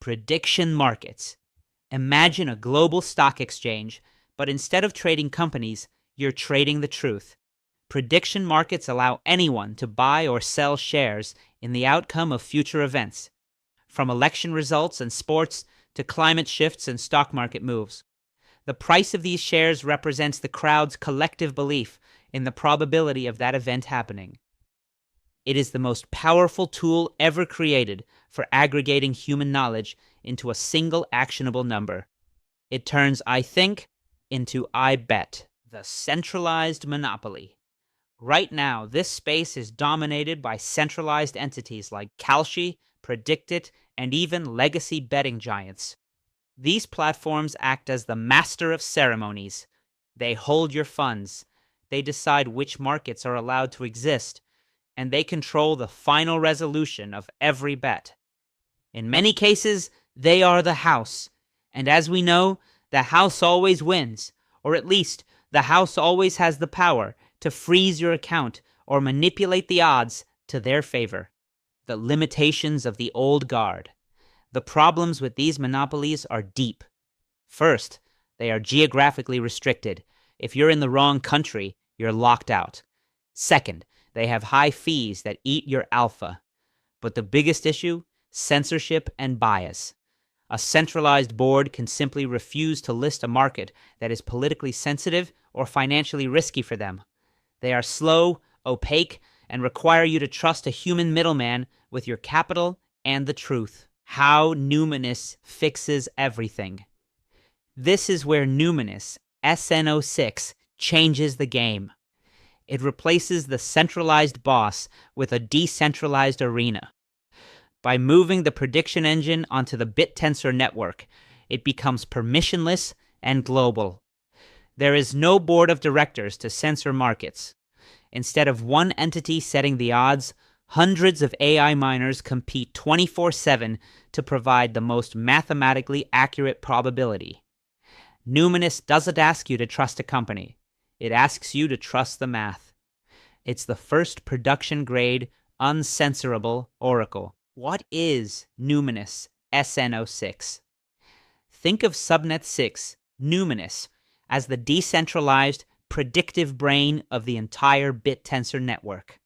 Prediction markets. Imagine a global stock exchange, but instead of trading companies, you're trading the truth. Prediction markets allow anyone to buy or sell shares in the outcome of future events, from election results and sports to climate shifts and stock market moves. The price of these shares represents the crowd's collective belief in the probability of that event happening. It is the most powerful tool ever created for aggregating human knowledge into a single actionable number. It turns I think into I bet, the centralized monopoly. Right now, this space is dominated by centralized entities like Kalshi, Predictit, and even legacy betting giants. These platforms act as the master of ceremonies. They hold your funds, they decide which markets are allowed to exist, and they control the final resolution of every bet. In many cases, they are the house, and as we know, the house always wins, or at least the house always has the power to freeze your account or manipulate the odds to their favor. The limitations of the old guard. The problems with these monopolies are deep. First, they are geographically restricted. If you're in the wrong country, you're locked out. Second, they have high fees that eat your alpha. But the biggest issue? Censorship and bias. A centralized board can simply refuse to list a market that is politically sensitive or financially risky for them. They are slow, opaque, and require you to trust a human middleman with your capital and the truth. How Numinous fixes everything. This is where Numinous, SN6, changes the game. It replaces the centralized boss with a decentralized arena. By moving the prediction engine onto the Bittensor network, it becomes permissionless and global. There is no board of directors to censor markets. Instead of one entity setting the odds, hundreds of AI miners compete 24/7 to provide the most mathematically accurate probability. Numinous doesn't ask you to trust a company. It asks you to trust the math. It's the first production-grade, uncensorable oracle. What is Numinous SN6? Think of Subnet 6, Numinous, as the decentralized, predictive brain of the entire Bittensor network.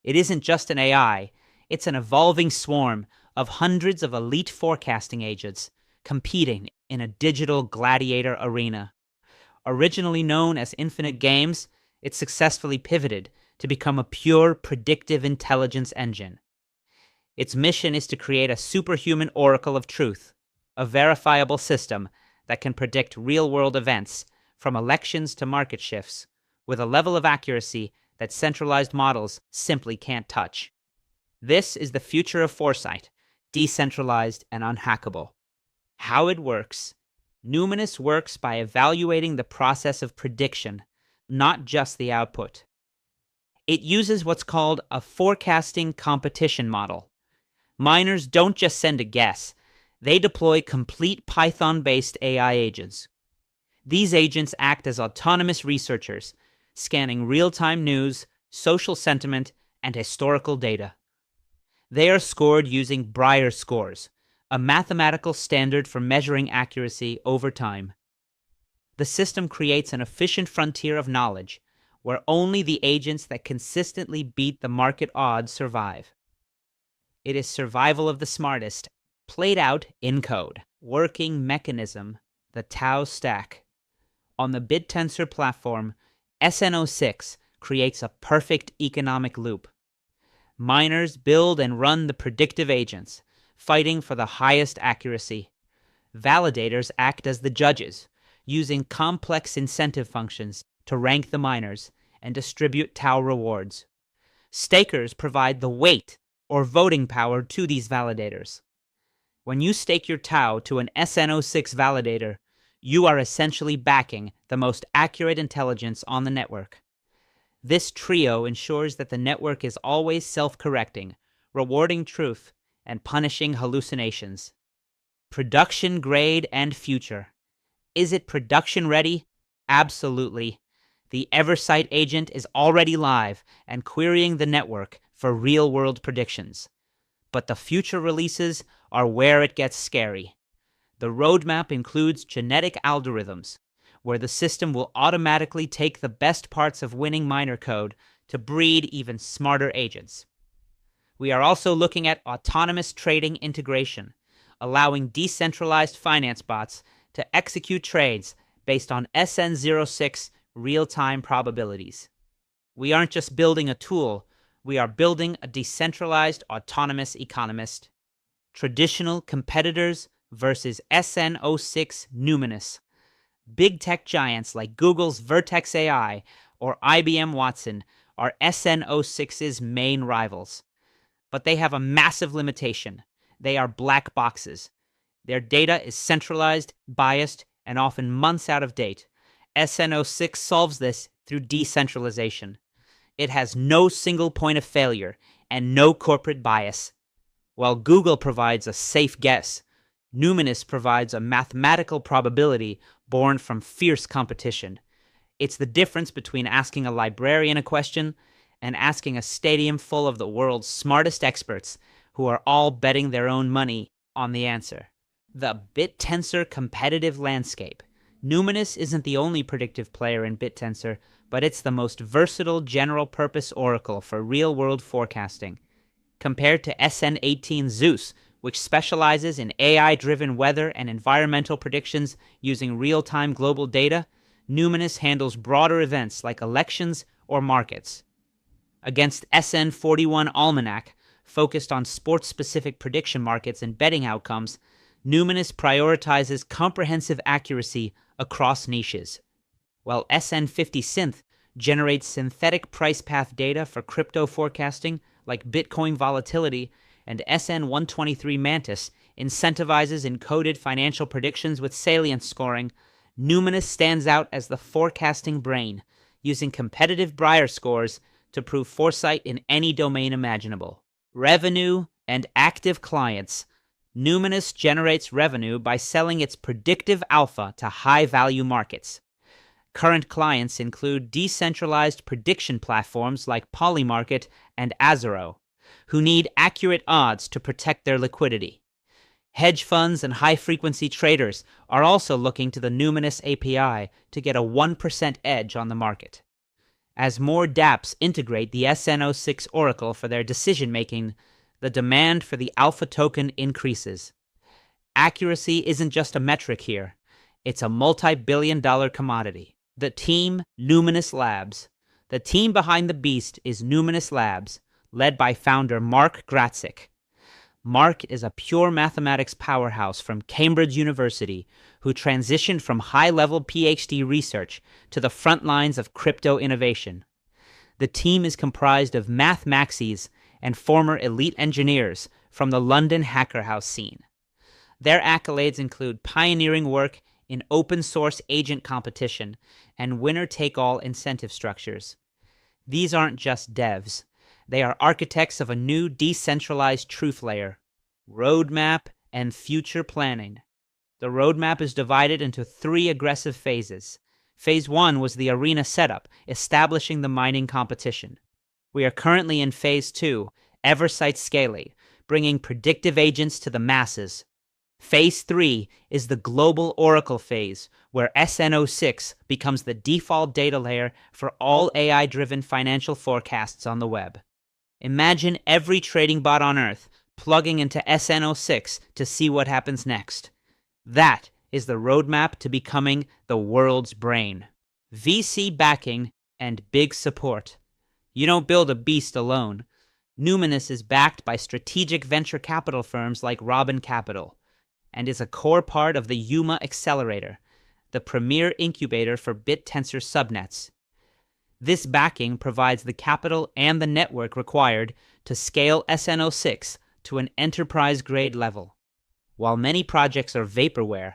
It isn't just an AI, it's an evolving swarm of hundreds of elite forecasting agents competing in a digital gladiator arena. Originally known as Infinite Games, it successfully pivoted to become a pure predictive intelligence engine. Its mission is to create a superhuman oracle of truth, a verifiable system that can predict real-world events, from elections to market shifts, with a level of accuracy that centralized models simply can't touch. This is the future of foresight, decentralized and unhackable. How it works. Numinous works by evaluating the process of prediction, not just the output. It uses what's called a forecasting competition model. Miners don't just send a guess, they deploy complete Python-based AI agents. These agents act as autonomous researchers, scanning real-time news, social sentiment, and historical data. They are scored using Brier scores, a mathematical standard for measuring accuracy over time. The system creates an efficient frontier of knowledge, where only the agents that consistently beat the market odds survive. It is survival of the smartest, played out in code. Working mechanism, the Tau stack. On the Bittensor platform, SN6 creates a perfect economic loop. Miners build and run the predictive agents, fighting for the highest accuracy. Validators act as the judges, using complex incentive functions to rank the miners and distribute Tau rewards. Stakers provide the weight or voting power to these validators. When you stake your Tau to an SN6 validator, you are essentially backing the most accurate intelligence on the network. This trio ensures that the network is always self-correcting, rewarding truth, and punishing hallucinations. Production grade and future. Is it production ready? Absolutely. The Eversight agent is already live and querying the network for real-world predictions. But the future releases are where it gets scary. The roadmap includes genetic algorithms, where the system will automatically take the best parts of winning miner code to breed even smarter agents. We are also looking at autonomous trading integration, allowing decentralized finance bots to execute trades based on SN06 real-time probabilities. We aren't just building a tool, we are building a decentralized autonomous economist. Traditional competitors versus SN06 Numinous. Big tech giants like Google's Vertex AI or IBM Watson are SN06's main rivals. But they have a massive limitation. They are black boxes. Their data is centralized, biased, and often months out of date. SN06 solves this through decentralization. It has no single point of failure and no corporate bias. While Google provides a safe guess, Numinous provides a mathematical probability born from fierce competition. It's the difference between asking a librarian a question and asking a stadium full of the world's smartest experts who are all betting their own money on the answer. The Bittensor competitive landscape. Numinous isn't the only predictive player in Bittensor, but it's the most versatile general-purpose oracle for real-world forecasting. Compared to SN18 Zeus, which specializes in AI-driven weather and environmental predictions using real-time global data, Numinous handles broader events like elections or markets. Against SN41 Almanac, focused on sports-specific prediction markets and betting outcomes, Numinous prioritizes comprehensive accuracy across niches, while SN50 Synth generates synthetic price path data for crypto forecasting like Bitcoin volatility, and SN123 Mantis incentivizes encoded financial predictions with salience scoring. Numinous stands out as the forecasting brain, using competitive Brier scores to prove foresight in any domain imaginable. Revenue and active clients. Numinous generates revenue by selling its predictive alpha to high-value markets. Current clients include decentralized prediction platforms like Polymarket and Azaro, who need accurate odds to protect their liquidity. Hedge funds and high-frequency traders are also looking to the Numinous API to get a 1% edge on the market. As more dApps integrate the SN06 Oracle for their decision-making, the demand for the alpha token increases. Accuracy isn't just a metric here. It's a multi-billion-dollar commodity. The team, Numinous Labs. The team behind the beast is Numinous Labs, led by founder Mark Gratzik. Mark is a pure mathematics powerhouse from Cambridge University who transitioned from high-level PhD research to the front lines of crypto innovation. The team is comprised of math maxis and former elite engineers from the London hacker house scene. Their accolades include pioneering work in open-source agent competition and winner-take-all incentive structures. These aren't just devs. They are architects of a new decentralized truth layer. Roadmap and future planning. The roadmap is divided into 3 aggressive phases. Phase 1 was the arena setup, establishing the mining competition. We are currently in Phase 2, Eversight scaling, bringing predictive agents to the masses. Phase 3 is the global oracle phase, where SN06 becomes the default data layer for all AI-driven financial forecasts on the web. Imagine every trading bot on Earth plugging into SN06 to see what happens next. That is the roadmap to becoming the world's brain. VC backing and big support. You don't build a beast alone. Numinous is backed by strategic venture capital firms like Robin Capital, and is a core part of the Yuma Accelerator, the premier incubator for Bittensor subnets. This backing provides the capital and the network required to scale SN06 to an enterprise-grade level. While many projects are vaporware,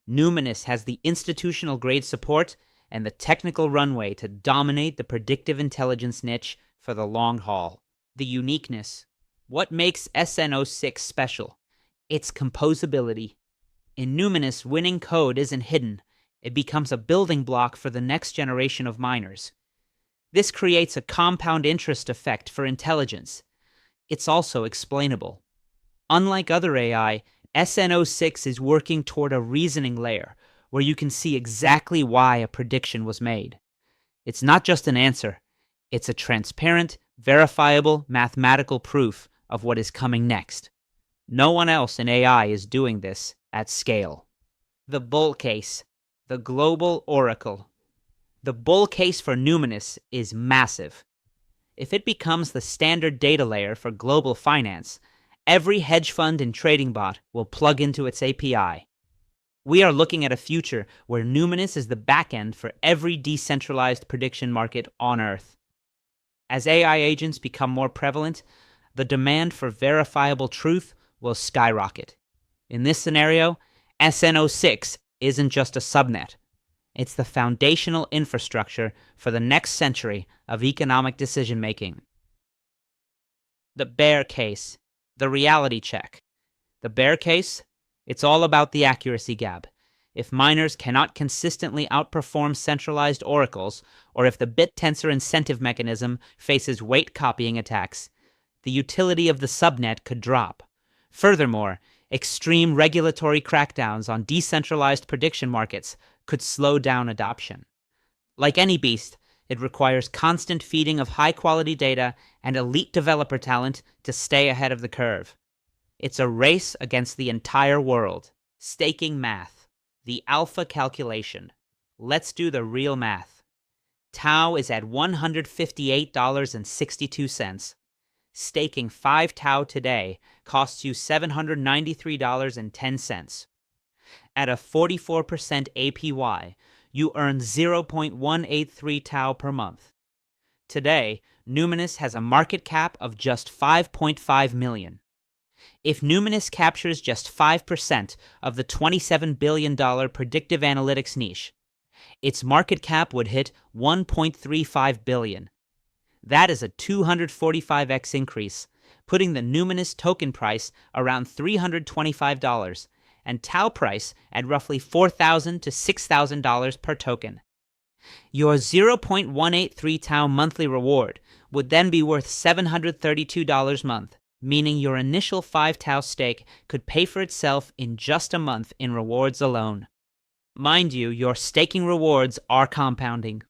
Numinous has the institutional-grade support and the technical runway to dominate the predictive intelligence niche for the long haul. The uniqueness. What makes SN06 special? Its composability. In Numinous, winning code isn't hidden. It becomes a building block for the next generation of miners. This creates a compound interest effect for intelligence. It's also explainable. Unlike other AI, SN06 is working toward a reasoning layer where you can see exactly why a prediction was made. It's not just an answer, it's a transparent, verifiable mathematical proof of what is coming next. No one else in AI is doing this at scale. The bull case, the global oracle. The bull case for Numinous is massive. If it becomes the standard data layer for global finance, every hedge fund and trading bot will plug into its API. We are looking at a future where Numinous is the backend for every decentralized prediction market on Earth. As AI agents become more prevalent, the demand for verifiable truth will skyrocket. In this scenario, SN06 isn't just a subnet. It's the foundational infrastructure for the next century of economic decision-making. The bear case, the reality check. The bear case, it's all about the accuracy gap. If miners cannot consistently outperform centralized oracles, or if the Bittensor incentive mechanism faces weight copying attacks, the utility of the subnet could drop. Furthermore, extreme regulatory crackdowns on decentralized prediction markets could slow down adoption. Like any beast, it requires constant feeding of high-quality data and elite developer talent to stay ahead of the curve. It's a race against the entire world. Staking math. The alpha calculation. Let's do the real math. Tau is at $158.62. Staking 5 Tau today costs you $793.10. At a 44% APY, you earn 0.183 Tau per month. Today, Numinous has a market cap of just 5.5 million. If Numinous captures just 5% of the $27 billion predictive analytics niche, its market cap would hit $1.35 billion. That is a 245x increase, putting the Numinous token price around $325 and Tau price at roughly $4,000 to $6,000 per token. Your 0.183 Tau monthly reward would then be worth $732 a month, meaning your initial 5 Tau stake could pay for itself in just a month in rewards alone. Mind you, your staking rewards are compounding.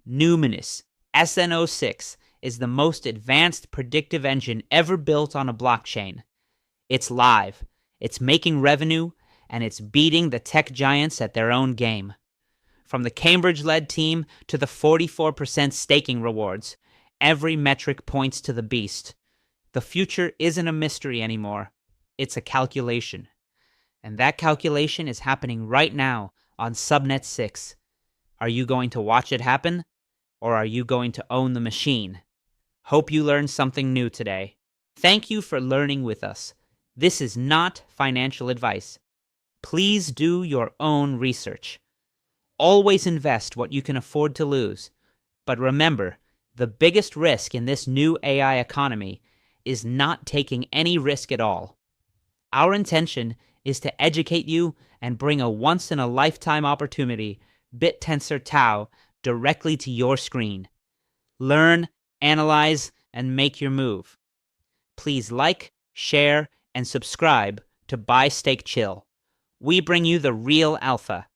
Numinous, SN06, is the most advanced predictive engine ever built on a blockchain. It's live, it's making revenue, and it's beating the tech giants at their own game. From the Cambridge-led team to the 44% staking rewards, every metric points to the beast. The future isn't a mystery anymore. It's a calculation. And that calculation is happening right now on Subnet 6. Are you going to watch it happen? Or are you going to own the machine? Hope you learned something new today. Thank you for learning with us. This is not financial advice. Please do your own research. Always invest what you can afford to lose. But remember, the biggest risk in this new AI economy is not taking any risk at all. Our intention is to educate you and bring a once-in-a-lifetime opportunity, Bittensor Tau, directly to your screen. Learn, analyze, and make your move. Please like, share, and subscribe to Buy Stake Chill. We bring you the real alpha.